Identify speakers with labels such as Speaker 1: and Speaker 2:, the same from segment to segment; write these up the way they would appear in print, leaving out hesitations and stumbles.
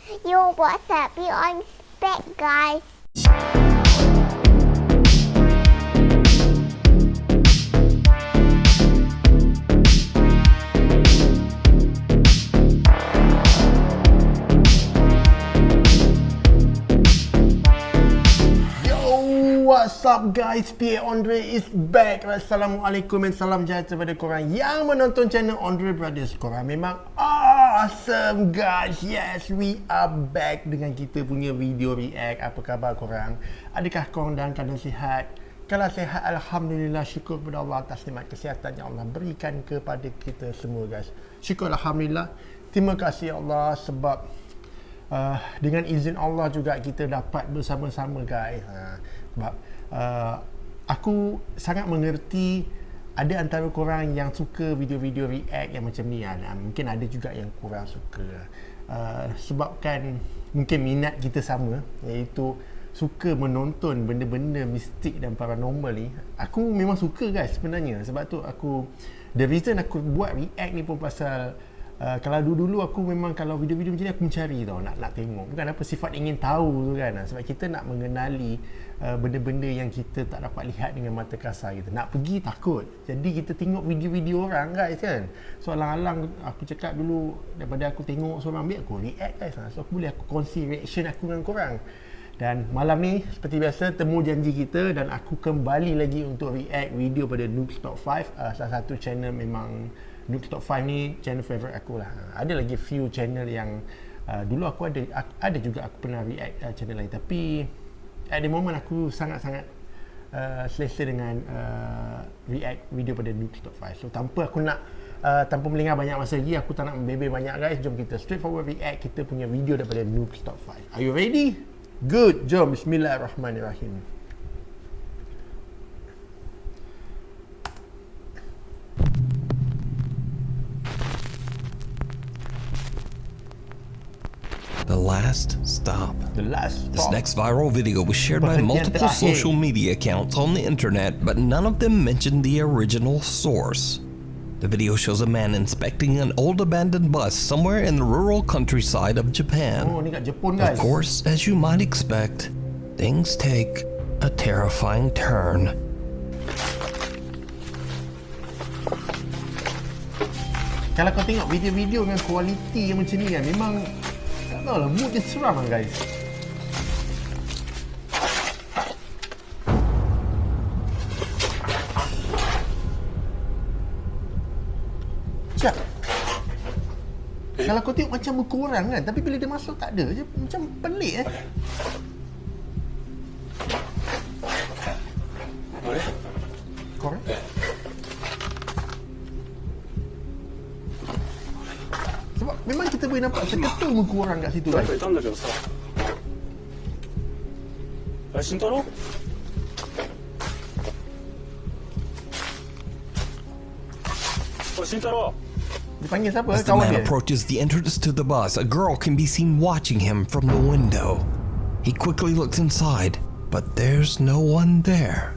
Speaker 1: Yo, what's up? You on spec, guys.
Speaker 2: What's up guys, PA Andre is back. Assalamualaikum dan salam sejahtera kepada korang yang menonton channel Andre Brothers. Korang memang awesome guys. Yes, we are back dengan kita punya video react. Apa khabar korang? Adakah korang dalam keadaan sihat? Kalau sihat, Alhamdulillah, syukur kepada Allah atas nikmat kesihatan yang Allah berikan kepada kita semua guys. Syukur Alhamdulillah. Terima kasih Allah sebab dengan izin Allah juga kita dapat bersama-sama guys. Sebab aku sangat mengerti ada antara korang yang suka video-video react yang macam ni mungkin ada juga yang kurang suka sebabkan mungkin minat kita sama, iaitu suka menonton benda-benda mistik dan paranormal ni. Aku memang suka guys sebenarnya. Sebab tu the reason aku buat react ni pun pasal kalau dulu-dulu aku memang kalau video-video macam ni aku mencari tau, nak tengok. Bukan apa, sifat ingin tahu tu kan. Sebab kita nak mengenali benda-benda yang kita tak dapat lihat dengan mata kasar kita. Nak pergi takut. Jadi kita tengok video-video orang guys kan. So alang-alang aku cakap dulu, daripada aku tengok seorang, biar aku react guys. So aku boleh kongsi reaction aku dengan korang. Dan malam ni seperti biasa temu janji kita, dan aku kembali lagi untuk react video pada Noobs Top 5. Salah satu channel memang Noobs Top 5 ni channel favourite aku lah. Ada lagi few channel yang dulu aku ada juga aku pernah react channel lain, tapi at the moment aku sangat-sangat selesa dengan react video pada Noobs Top 5. So tanpa melengah banyak masa lagi, aku tak nak membebel banyak guys. Jom kita straightforward react kita punya video daripada Noobs Top 5. Are you ready? Good, jom. Bismillahirrahmanirrahim.
Speaker 3: The last stop.
Speaker 2: The last
Speaker 3: This
Speaker 2: stop.
Speaker 3: next viral video was shared by multiple social media accounts on the internet, but none of them mentioned the original source. The video shows a man inspecting an old abandoned bus somewhere in the rural countryside of Japan.
Speaker 2: Oh, ni kat Jepun guys.
Speaker 3: Of course, as you might expect, things take a terrifying turn.
Speaker 2: Kalau kau tengok video-video dengan kualiti yang macam ni kan, memang tak tahu lah, mood dia seram lah guys. Cak, kalau kau tengok macam berkurang kan, tapi bila dia masuk tak ada je, macam pelik Korang? Sebab memang kita boleh nampak seketul berkurang kat situ guys.
Speaker 4: いたんだけどさ。あれ、慎太郎？ おい、慎太郎。
Speaker 2: Dia panggil siapa?
Speaker 3: As the
Speaker 2: Kawan
Speaker 3: man
Speaker 2: dia.
Speaker 3: approaches the entrance to the bus, a girl can be seen watching him from the window. He quickly looks inside, but there's no one there.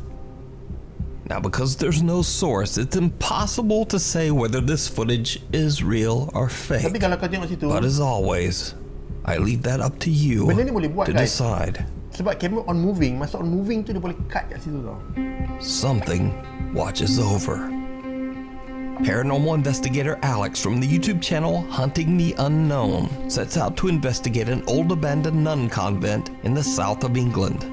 Speaker 3: Now, because there's no source, it's impossible to say whether this footage is real or
Speaker 2: Tapi
Speaker 3: fake.
Speaker 2: kalau kau tengok situ,
Speaker 3: But as always, I leave that up to you
Speaker 2: benda ni boleh buat
Speaker 3: to
Speaker 2: guys.
Speaker 3: decide.
Speaker 2: Sebab kamera on moving, masa on moving tu dia boleh cut kat situ tau.
Speaker 3: Something watches over. Paranormal investigator Alex from the YouTube channel Hunting the Unknown sets out to investigate an old abandoned nun convent in the south of England.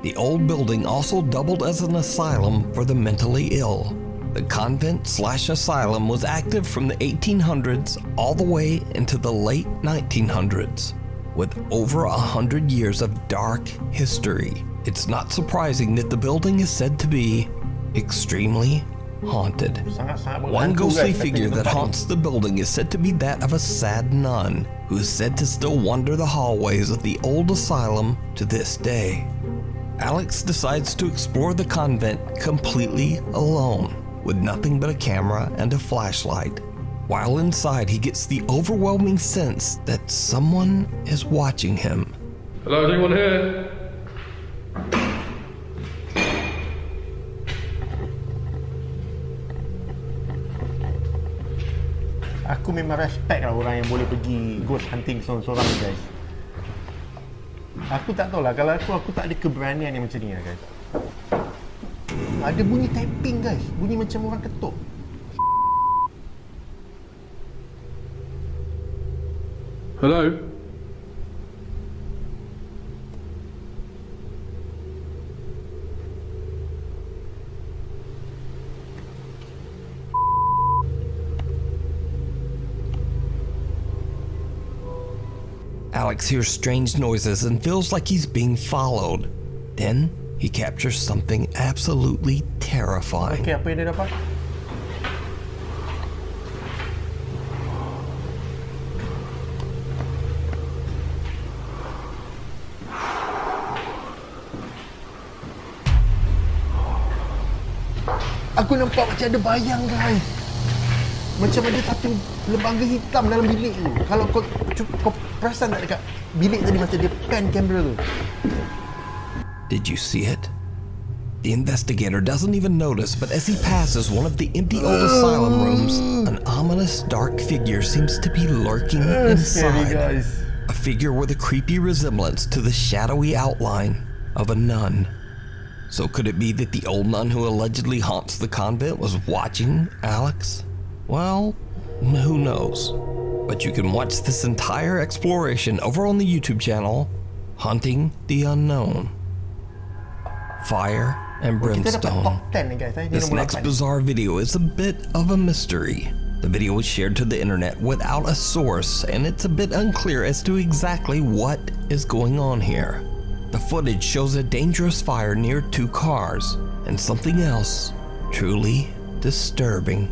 Speaker 3: The old building also doubled as an asylum for the mentally ill. The convent/asylum was active from the 1800s all the way into the late 1900s, with over 100 years of dark history. It's not surprising that the building is said to be extremely haunted.
Speaker 2: Sangat-sangat
Speaker 3: One
Speaker 2: menghantu,
Speaker 3: ghostly
Speaker 2: guys,
Speaker 3: figure
Speaker 2: tapi
Speaker 3: that
Speaker 2: tempat ni.
Speaker 3: haunts the building is said to be that of a sad nun who is said to still wander the hallways of the old asylum to this day. Alex decides to explore the convent completely alone, with nothing but a camera and a flashlight. While inside, he gets the overwhelming sense that someone is watching him.
Speaker 4: Hello, is anyone here?
Speaker 2: Aku memang respect lah orang yang boleh pergi ghost hunting seorang-seorang guys. Aku tak tahulah. Kalau aku tak ada keberanian yang macam ni lah guys. Ada bunyi tapping guys. Bunyi macam orang ketuk.
Speaker 4: Hello?
Speaker 3: Alex hears strange noises and feels like he's being followed. Then he captures something absolutely terrifying.
Speaker 2: Okay, apa yang dia dapat? Aku nampak macam ada bayang guys. Macam ada satu lembaga hitam dalam bilik tu. Kalau kau perasan tak dekat bilik tadi masa dia pan kamera tu?
Speaker 3: Did you see it? The investigator doesn't even notice, but as he passes one of the empty old asylum rooms, an ominous dark figure seems to be lurking
Speaker 2: Scary
Speaker 3: inside.
Speaker 2: guys.
Speaker 3: A figure with a creepy resemblance to the shadowy outline of a nun. So could it be that the old nun who allegedly haunts the convent was watching Alex? Well, who knows? But you can watch this entire exploration over on the YouTube channel, Hunting the Unknown. Fire and
Speaker 2: Kita dapat top
Speaker 3: brimstone.
Speaker 2: 10 ni guys. Ini
Speaker 3: This
Speaker 2: nombor
Speaker 3: next
Speaker 2: 8.
Speaker 3: bizarre video is a bit of a mystery. The video was shared to the internet without a source, and it's a bit unclear as to exactly what is going on here. The footage shows a dangerous fire near 2 cars, and something else truly disturbing.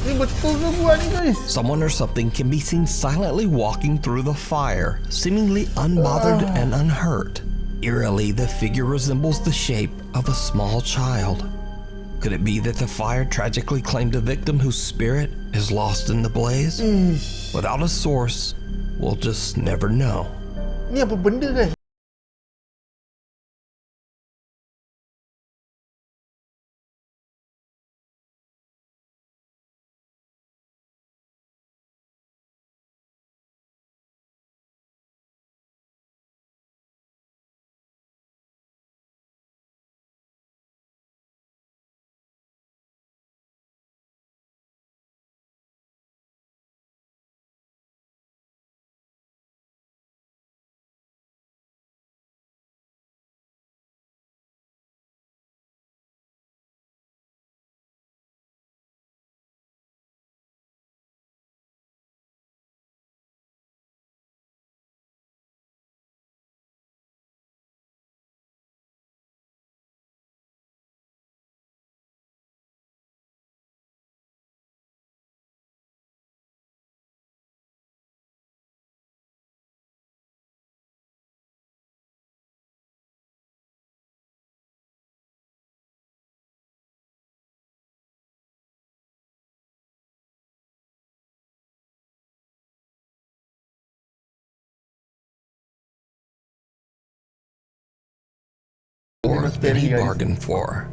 Speaker 2: Ni betul ke buat ni guys?
Speaker 3: Someone or something can be seen silently walking through the fire, seemingly unbothered and unhurt. Eerily, the figure resembles the shape of a small child. Could it be that the fire tragically claimed a victim whose spirit is lost in the blaze? Without a source, we'll just never know.
Speaker 2: Ni apa benda guys?
Speaker 3: Or that he bargained for.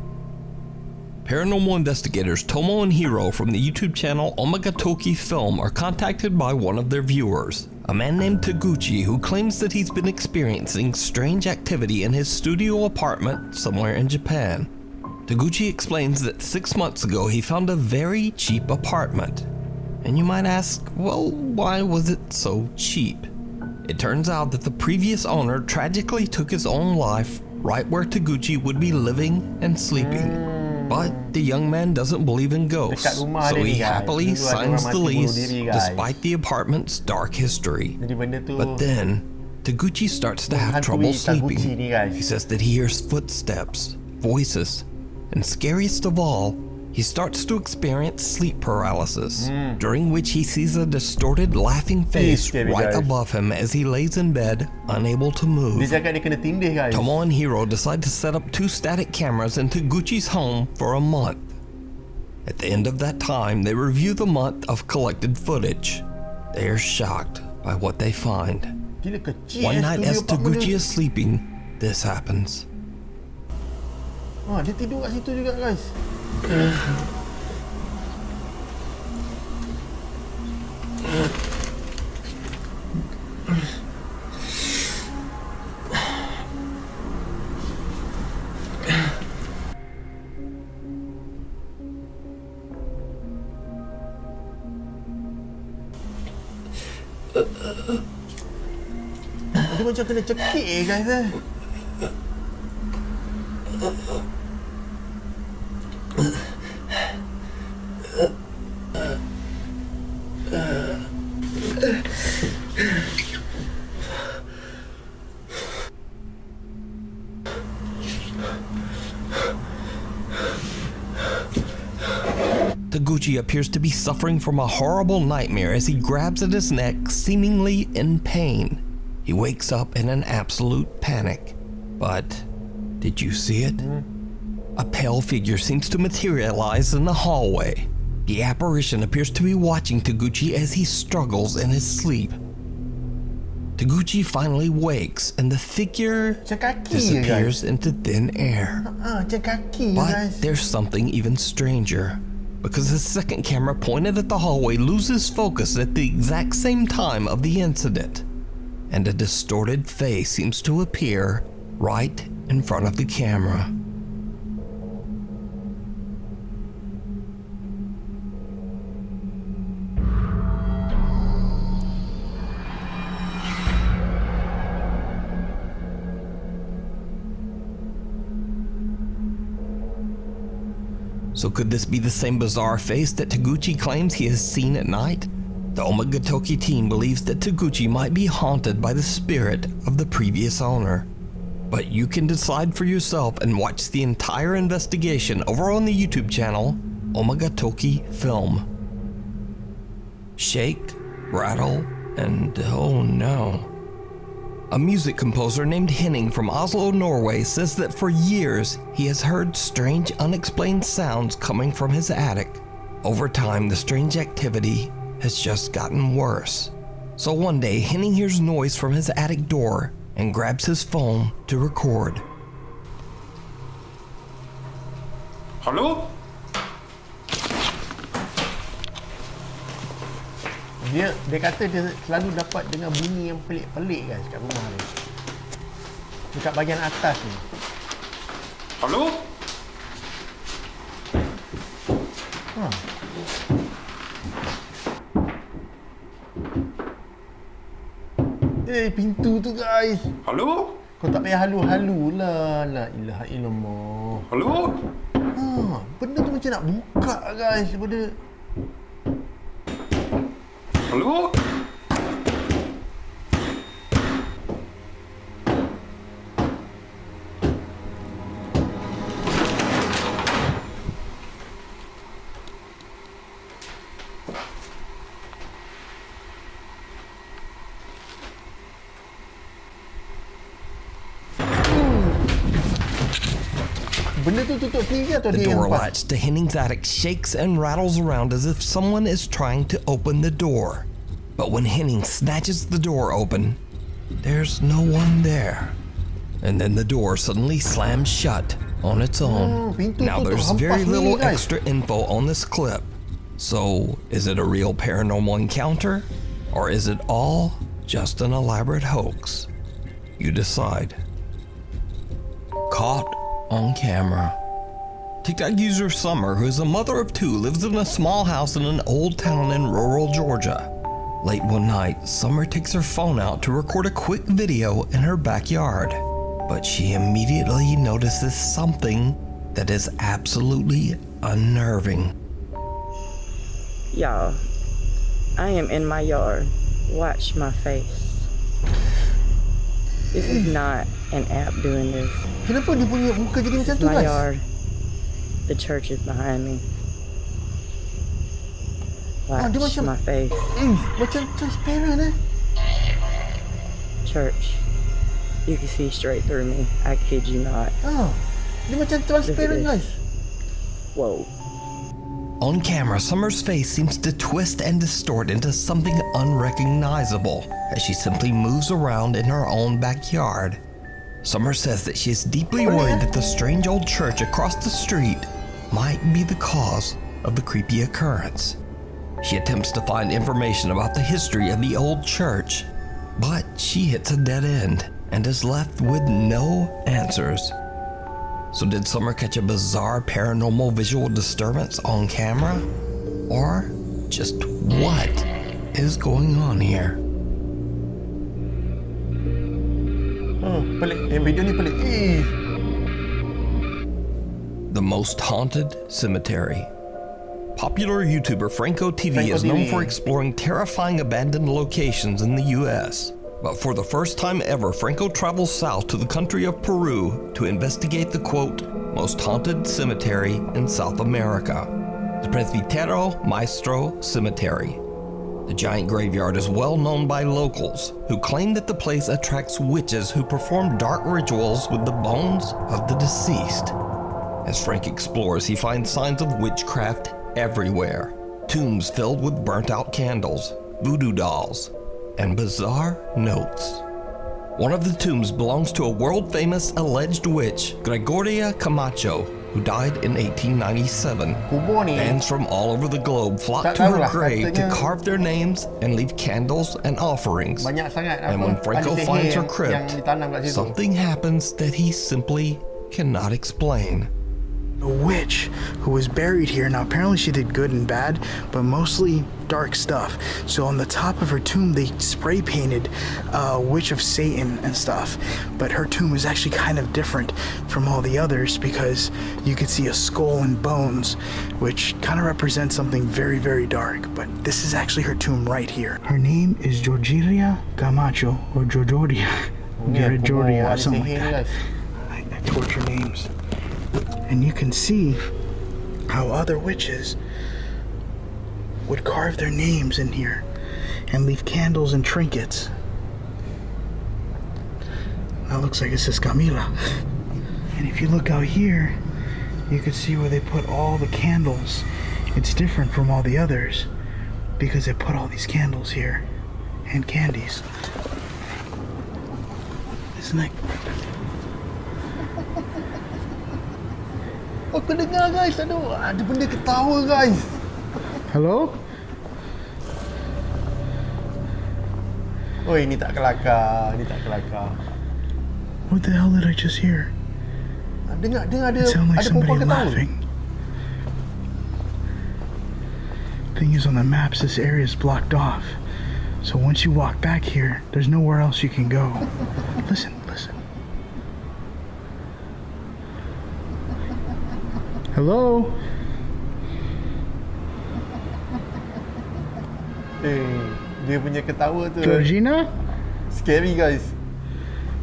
Speaker 3: Paranormal investigators Tomo and Hiro from the YouTube channel Omagatoki Film are contacted by one of their viewers, a man named Taguchi, who claims that he's been experiencing strange activity in his studio apartment somewhere in Japan. Taguchi explains that 6 months ago he found a very cheap apartment. And you might ask, well, why was it so cheap? It turns out that the previous owner tragically took his own life right where Taguchi would be living and sleeping. But the young man doesn't believe in ghosts, so he happily signs the lease despite the apartment's dark history. But then, Taguchi starts to have trouble sleeping. He says that he hears footsteps, voices, and scariest of all, he starts to experience sleep paralysis, during which he sees a distorted laughing face right above him as he lays in bed, unable to move. Tomo and Hiro decide to set up 2 static cameras in Taguchi's home for a month. At the end of that time, they review the month of collected footage. They are shocked by what they find. One night as Taguchi is sleeping, this happens.
Speaker 2: Dia tidur kat situ juga guys. Dia macam kena cekik guys eh.
Speaker 3: Taguchi appears to be suffering from a horrible nightmare as he grabs at his neck, seemingly in pain. He wakes up in an absolute panic. But did you see it? A pale figure seems to materialize in the hallway. The apparition appears to be watching Taguchi as he struggles in his sleep. Taguchi finally wakes and the figure
Speaker 2: Macam kaki je,
Speaker 3: disappears into thin air.
Speaker 2: Macam kaki je,
Speaker 3: But
Speaker 2: guys.
Speaker 3: there's something even stranger, because the second camera pointed at the hallway loses focus at the exact same time of the incident, and a distorted face seems to appear right in front of the camera. So could this be the same bizarre face that Taguchi claims he has seen at night? The Omagatoki team believes that Taguchi might be haunted by the spirit of the previous owner. But you can decide for yourself and watch the entire investigation over on the YouTube channel, Omagatoki Film. Shake, rattle, and oh no. A music composer named Henning from Oslo, Norway says that for years he has heard strange unexplained sounds coming from his attic. Over time, the strange activity has just gotten worse. So one day, Henning hears noise from his attic door and grabs his phone to record.
Speaker 4: Hello?
Speaker 2: Dia kata dia selalu dapat dengar bunyi yang pelik-pelik guys kat rumah ni. Dekat bahagian atas ni.
Speaker 4: Hello?
Speaker 2: Pintu tu guys.
Speaker 4: Hello?
Speaker 2: Kau tak payah halu-halu lah. La ilaha illallah.
Speaker 4: Hello?
Speaker 2: Benda tu macam nak buka guys daripada...
Speaker 4: Hello?
Speaker 2: Benda tu tutup sendiri atau
Speaker 3: The
Speaker 2: dia
Speaker 3: door
Speaker 2: yang lepas?
Speaker 3: latch to Henning's attic shakes and rattles around as if someone is trying to open the door. But when Henning snatches the door open, there's no one there. And then the door suddenly slams shut on its own.
Speaker 2: Pintu
Speaker 3: Now
Speaker 2: tutup
Speaker 3: there's
Speaker 2: hampas
Speaker 3: very
Speaker 2: sendiri,
Speaker 3: little
Speaker 2: guys.
Speaker 3: extra info on this clip. So, is it a real paranormal encounter? Or is it all just an elaborate hoax? You decide. Caught on camera. TikTok user Summer, who is a mother of two, lives in a small house in an old town in rural Georgia. Late one night, Summer takes her phone out to record a quick video in her backyard. But she immediately notices something that is absolutely unnerving.
Speaker 5: Y'all, I am in my yard. Watch my face. This is not an app doing this.
Speaker 2: Kenapa dia punya muka jadi macam tu
Speaker 5: My
Speaker 2: guys?
Speaker 5: yard. The church is behind me. Watch
Speaker 2: dia macam-
Speaker 5: my face.
Speaker 2: Macam transparent eh.
Speaker 5: Church. You can see straight through me. I kid you not.
Speaker 2: Dia macam transparent
Speaker 5: this.
Speaker 2: guys.
Speaker 5: Whoa.
Speaker 3: On camera, Summer's face seems to twist and distort into something unrecognizable as she simply moves around in her own backyard. Summer says that she is deeply worried that the strange old church across the street might be the cause of the creepy occurrence. She attempts to find information about the history of the old church, but she hits a dead end and is left with no answers. So did Summer catch a bizarre paranormal visual disturbance on camera? Or just what is going on here?
Speaker 2: Oh, pelik. Video ni pelik.
Speaker 3: The Most Haunted Cemetery. Popular YouTuber Franco TV is known for exploring terrifying abandoned locations in the US. But for the first time ever, Franco travels south to the country of Peru to investigate the, quote, most haunted cemetery in South America, the Presbítero Maestro Cemetery. The giant graveyard is well known by locals, who claim that the place attracts witches who perform dark rituals with the bones of the deceased. As Frank explores, he finds signs of witchcraft everywhere. Tombs filled with burnt-out candles, voodoo dolls, and bizarre notes. One of the tombs belongs to a world-famous alleged witch, Gregoria Camacho, who died in 1897. Fans from all over the globe flock to her grave to carve their names and leave candles and offerings. And when Franco finds her crypt, something happens that he simply cannot explain.
Speaker 6: A witch who was buried here. Now apparently she did good and bad, but mostly dark stuff. So on the top of her tomb they spray painted Witch of Satan and stuff, but her tomb is actually kind of different from all the others because you could see a skull and bones, which kind of represents something very, very dark. But this is actually her tomb right here. Her name is Gregoria Camacho, or Gregoria or something like that. I torture names. And you can see how other witches would carve their names in here and leave candles and trinkets. That looks like it says Camila. And if you look out here, you can see where they put all the candles. It's different from all the others because they put all these candles here and candies. Isn't that...
Speaker 2: Aku dengar guys, ada benda ketawa guys.
Speaker 6: Hello?
Speaker 2: Oi, ni tak kelakar, ni tak kelakar.
Speaker 6: What the hell did I just hear?
Speaker 2: Dengar ada
Speaker 6: It sounded like
Speaker 2: ada
Speaker 6: somebody
Speaker 2: perempuan ketawa.
Speaker 6: laughing. Thing is, on the maps, this area is blocked off. So once you walk back here, there's nowhere else you can go. Listen. Hello?
Speaker 2: Dia punya ketawa tu
Speaker 6: Georgina?
Speaker 2: scary guys.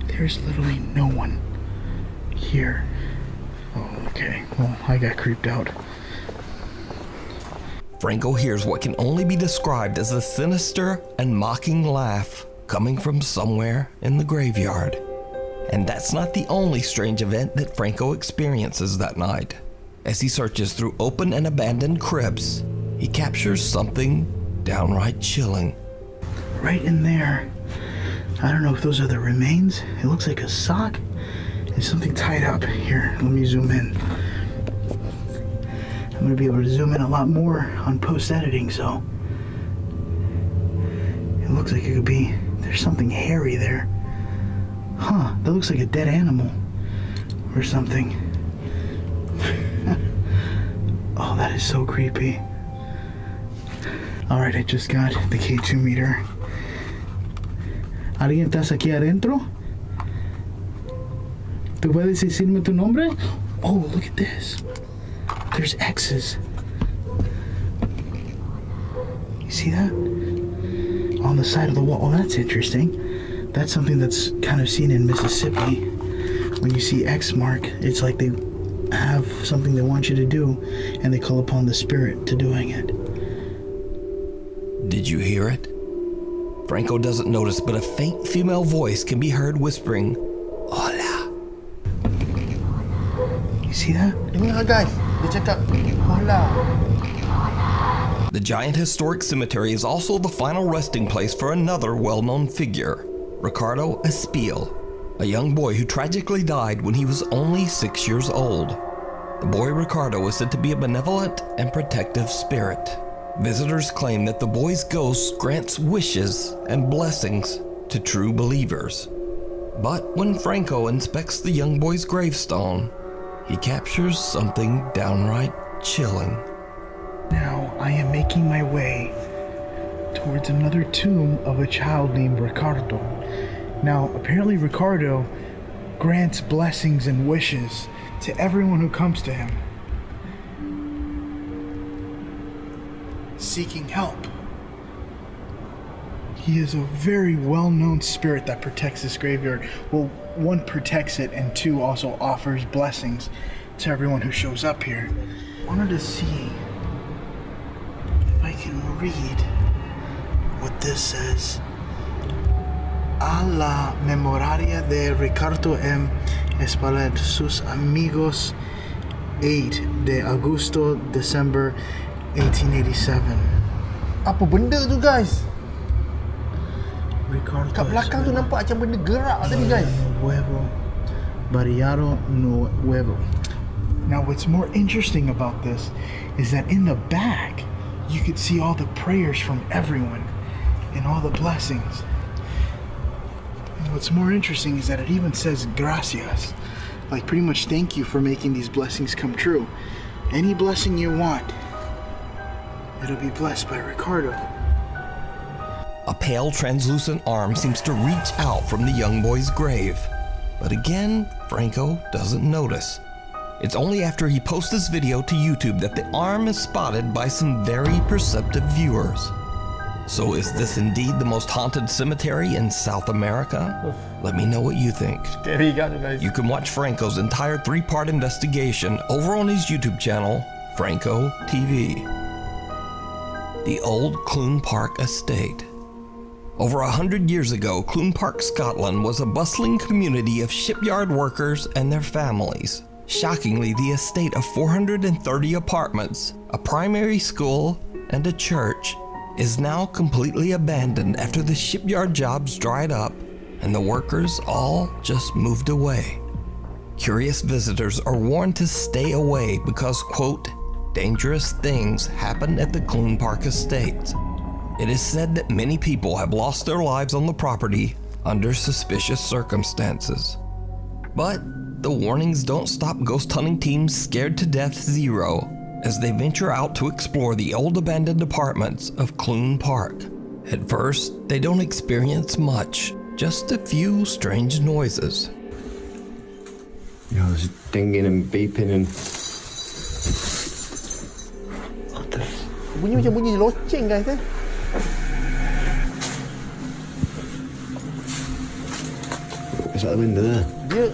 Speaker 6: There's literally no one here. Oh, okay. Well, I got creeped out.
Speaker 3: Franco hears what can only be described as a sinister and mocking laugh coming from somewhere in the graveyard. And that's not the only strange event that Franco experiences that night. As he searches through open and abandoned crypts, he captures something downright chilling.
Speaker 6: Right in there. I don't know if those are the remains. It looks like a sock and something tied up. Here, let me zoom in. I'm going to be able to zoom in a lot more on post-editing, so... It looks like it could be... There's something hairy there. Huh, that looks like a dead animal. Or something. Oh, that is so creepy. Alright, I just got the K2 meter. ¿Alguien estás aquí adentro? ¿Tú puedes decirme tu nombre? Oh, look at this. There's X's. You see that? On the side of the wall. Oh, that's interesting. That's something that's kind of seen in Mississippi. When you see X mark, it's like they have something they want you to do, and they call upon the spirit to doing it.
Speaker 3: Did you hear it? Franco doesn't notice, but a faint female voice can be heard whispering, "Hola."
Speaker 6: You see that?
Speaker 2: Dengar guys, dia cakap hola.
Speaker 3: The giant historic cemetery is also the final resting place for another well-known figure, Ricardo Espiel, a young boy who tragically died when he was only 6 years old. The boy Ricardo is said to be a benevolent and protective spirit. Visitors claim that the boy's ghost grants wishes and blessings to true believers. But when Franco inspects the young boy's gravestone, he captures something downright chilling.
Speaker 6: Now I am making my way towards another tomb of a child named Ricardo. Now, apparently Ricardo grants blessings and wishes to everyone who comes to him, seeking help. He is a very well-known spirit that protects this graveyard. Well, one, protects it, and two, also offers blessings to everyone who shows up here. I wanted to see if I can read what this says. A la memoria de Ricardo M. Espaillat, sus amigos, 8 de Agosto, December 1887.
Speaker 2: Apa benda tu guys?
Speaker 6: Ricardo
Speaker 2: Kat belakang tu nampak macam benda gerak tadi guys.
Speaker 6: Nuevo, Barriado Nuevo. Now what's more interesting about this is that in the back you could see all the prayers from everyone and all the blessings. And what's more interesting is that it even says gracias, like pretty much thank you for making these blessings come true. Any blessing you want, it'll be blessed by Ricardo.
Speaker 3: A pale, translucent arm seems to reach out from the young boy's grave. But again, Franco doesn't notice. It's only after he posts this video to YouTube that the arm is spotted by some very perceptive viewers. So is this indeed the most haunted cemetery in South America? Let me know what you think.
Speaker 2: Scary guys.
Speaker 3: You can watch Franco's entire 3-part investigation over on his YouTube channel, Franco TV. The old Clune Park Estate. Over 100 years ago, Clune Park, Scotland was a bustling community of shipyard workers and their families. Shockingly, the estate of 430 apartments, a primary school, and a church is now completely abandoned after the shipyard jobs dried up and the workers all just moved away. Curious visitors are warned to stay away because, quote, dangerous things happen at the Clune Park Estate. It is said that many people have lost their lives on the property under suspicious circumstances. But the warnings don't stop ghost hunting teams Scared to Death Zero as they venture out to explore the old abandoned apartments of Clune Park. At first, they don't experience much, just a few strange noises.
Speaker 7: You know, there's dinging and beeping and... What the...
Speaker 2: Bunyi macam bunyi loceng guys
Speaker 7: Is that the window there?
Speaker 2: Dia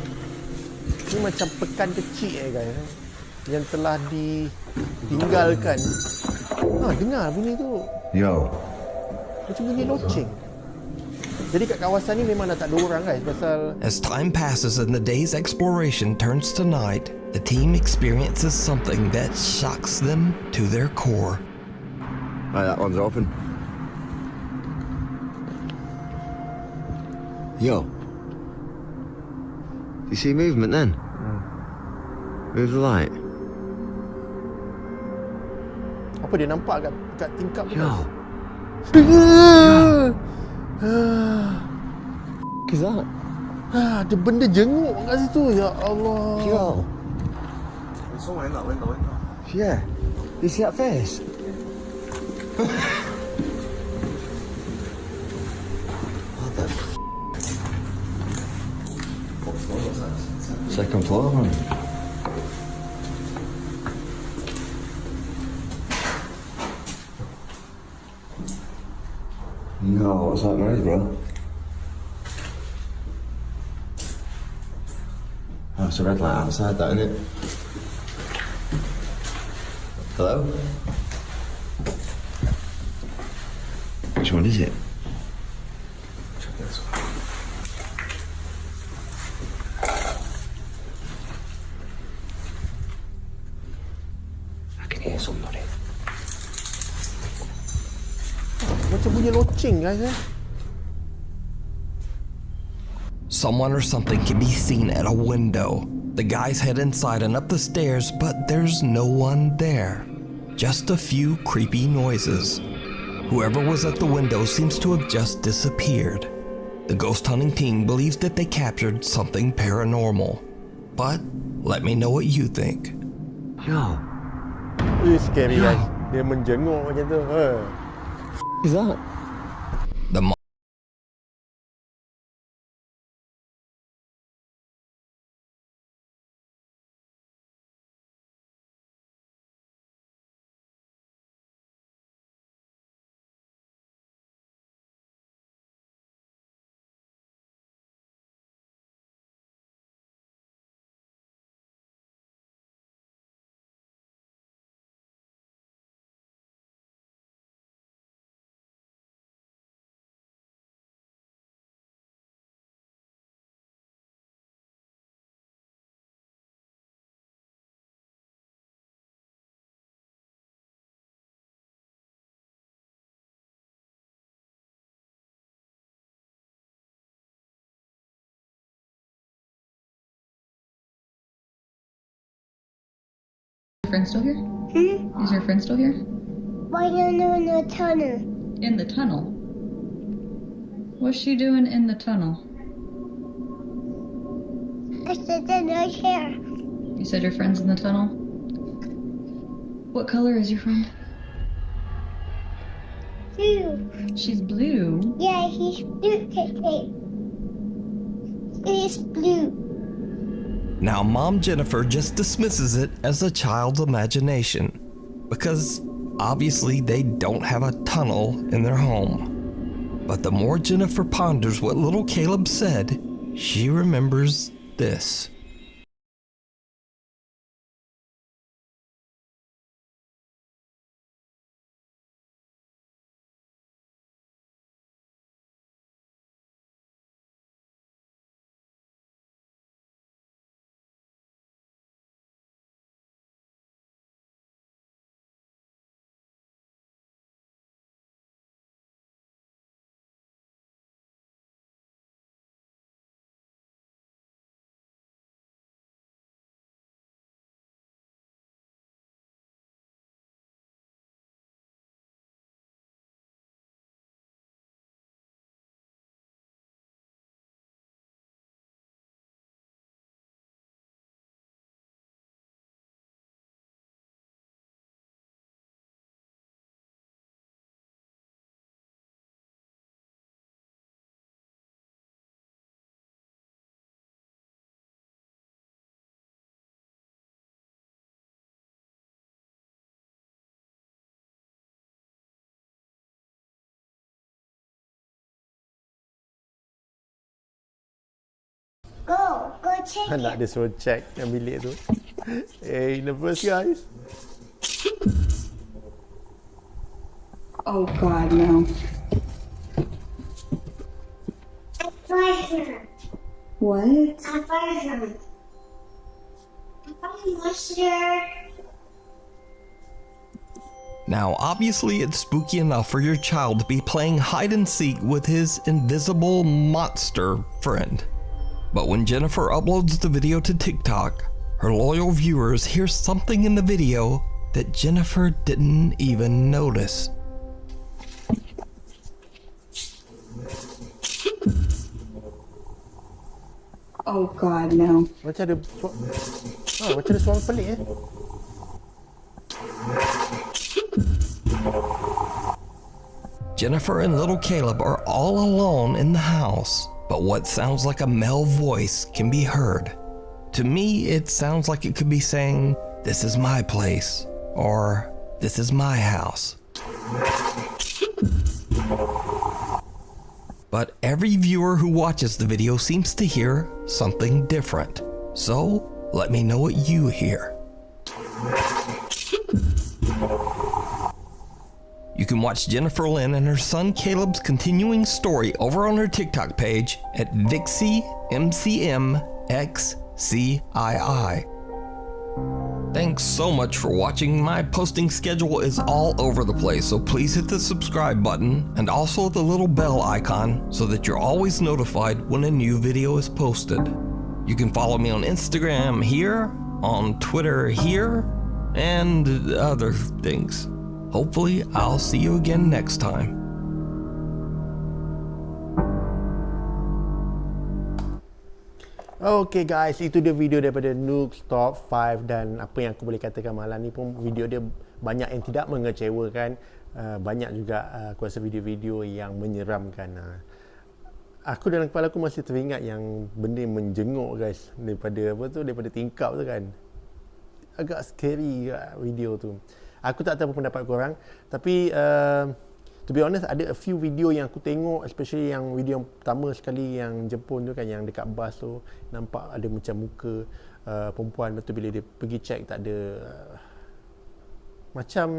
Speaker 2: ni macam pekan kecil guys yang telah ditinggalkan. Dengar bunyi tu.
Speaker 7: Yo.
Speaker 2: Macam bunyi loceng. Jadi kat kawasan ni memang dah tak ada orang guys pasal
Speaker 3: As time passes and the day's exploration turns to night, the team experiences something that shocks them to their core.
Speaker 7: Right, that one's open. Yo. Do you see movement then? Move the light.
Speaker 2: apa dia nampak kat tingkap tu
Speaker 7: Yo.
Speaker 2: guys.
Speaker 7: What's that?
Speaker 2: Ada benda jenguk kat situ. Ya Allah.
Speaker 7: Yo.
Speaker 6: There's someone in that window.
Speaker 7: Yeah. You see that face? What the second floor, man. No, what's that noise, bro? Oh, it's a red light outside, that, isn't it? Hello? Which one is it? Check this one. I can hear somebody.
Speaker 2: Macam bunyi loceng guys
Speaker 3: Someone or something can be seen at a window. The guys head inside and up the stairs, but there's no one there. Just a few creepy noises. Whoever was at the window seems to have just disappeared. The ghost hunting team believes that they captured something paranormal. But let me know what you think.
Speaker 7: Yo.
Speaker 2: Scary guys. Dia menjenguk macam tu.
Speaker 7: Is that?
Speaker 3: The
Speaker 8: Friend still here? Is your friend still here?
Speaker 1: Why don't you in the tunnel?
Speaker 8: In the tunnel? What's she doing in the tunnel?
Speaker 1: I said in her chair.
Speaker 8: You said your friend's in the tunnel? What color is your friend?
Speaker 1: Blue.
Speaker 8: She's blue.
Speaker 1: Yeah, he's blue. He's blue.
Speaker 3: Now, Mom Jennifer just dismisses it as a child's imagination because obviously they don't have a tunnel in their home. But the more Jennifer ponders what little Caleb said, she remembers this.
Speaker 1: Go check
Speaker 2: Anak
Speaker 1: it.
Speaker 2: dia suruh check yang bilik tu. Hey, nervous guys.
Speaker 9: Oh God, no.
Speaker 1: I find her.
Speaker 9: What?
Speaker 1: I find her. I find monster.
Speaker 3: Now, obviously, it's spooky enough for your child to be playing hide and seek with his invisible monster friend. But when Jennifer uploads the video to TikTok, her loyal viewers hear something in the video that Jennifer didn't even notice.
Speaker 9: Oh God, no.
Speaker 2: Macam ada macam ada suara pelik
Speaker 3: Jennifer and little Caleb are all alone in the house, but what sounds like a male voice can be heard. To me, it sounds like it could be saying, "This is my place," or "This is my house." But every viewer who watches the video seems to hear something different. So, let me know what you hear. You can watch Jennifer Lynn and her son Caleb's continuing story over on her TikTok page at VixieMCMXCII. Thanks so much for watching. My posting schedule is all over the place, so please hit the subscribe button and also the little bell icon so that you're always notified when a new video is posted. You can follow me on Instagram here, on Twitter here, and other things. Hopefully, I'll see you again next time.
Speaker 2: Okay guys, itu dia video daripada Nook's Top 5 dan apa yang aku boleh katakan malam ni pun video dia banyak yang tidak mengecewakan, banyak juga aku rasa video-video yang menyeramkan. Aku dalam kepala aku masih teringat yang benda menjenguk guys, daripada tingkap tu kan. Agak scary video tu. Aku tak tahu apa pendapat korang, tapi to be honest, ada a few video yang aku tengok, especially yang video yang pertama sekali yang Jepun tu kan, yang dekat bas tu nampak ada macam muka perempuan, lepas tu bila dia pergi check tak ada, macam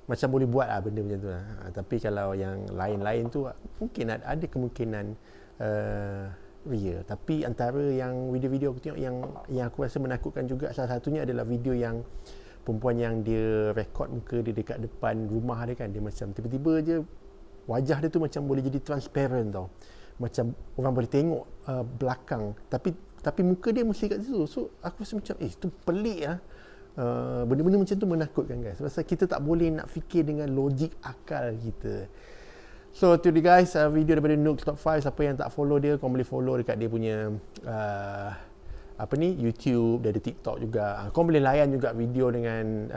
Speaker 2: boleh buat lah benda macam tu lah. Tapi kalau yang lain-lain tu mungkin ada kemungkinan real. Tapi antara yang video-video aku tengok yang aku rasa menakutkan juga, salah satunya adalah video yang perempuan yang dia rekod muka dia dekat depan rumah dia kan. Dia macam tiba-tiba je wajah dia tu macam boleh jadi transparent tau, macam orang boleh tengok belakang, tapi muka dia mesti kat situ. So aku rasa macam tu pelik lah. Benda-benda macam tu menakutkan guys. Sebab kita tak boleh nak fikir dengan logik akal kita. So tu dia guys, video daripada Nook's Top 5. Siapa yang tak follow dia, korang boleh follow dekat dia punya YouTube, dia ada TikTok juga. Kau boleh layan juga video dengan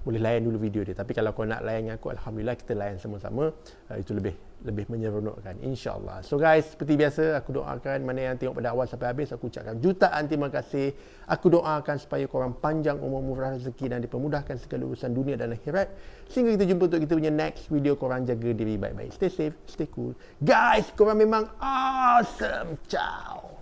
Speaker 2: boleh layan dulu video dia. Tapi kalau kau nak layan dengan aku, alhamdulillah kita layan sama-sama. Itu lebih menyeronokkan, insya-Allah. So guys, seperti biasa aku doakan mana yang tengok pada awal sampai habis, aku ucapkan jutaan terima kasih. Aku doakan supaya korang panjang umur, murah rezeki dan dipermudahkan segala urusan dunia dan akhirat. Sehingga kita jumpa untuk kita punya next video. Korang jaga diri baik-baik. Stay safe, stay cool. Guys, korang memang awesome. Ciao.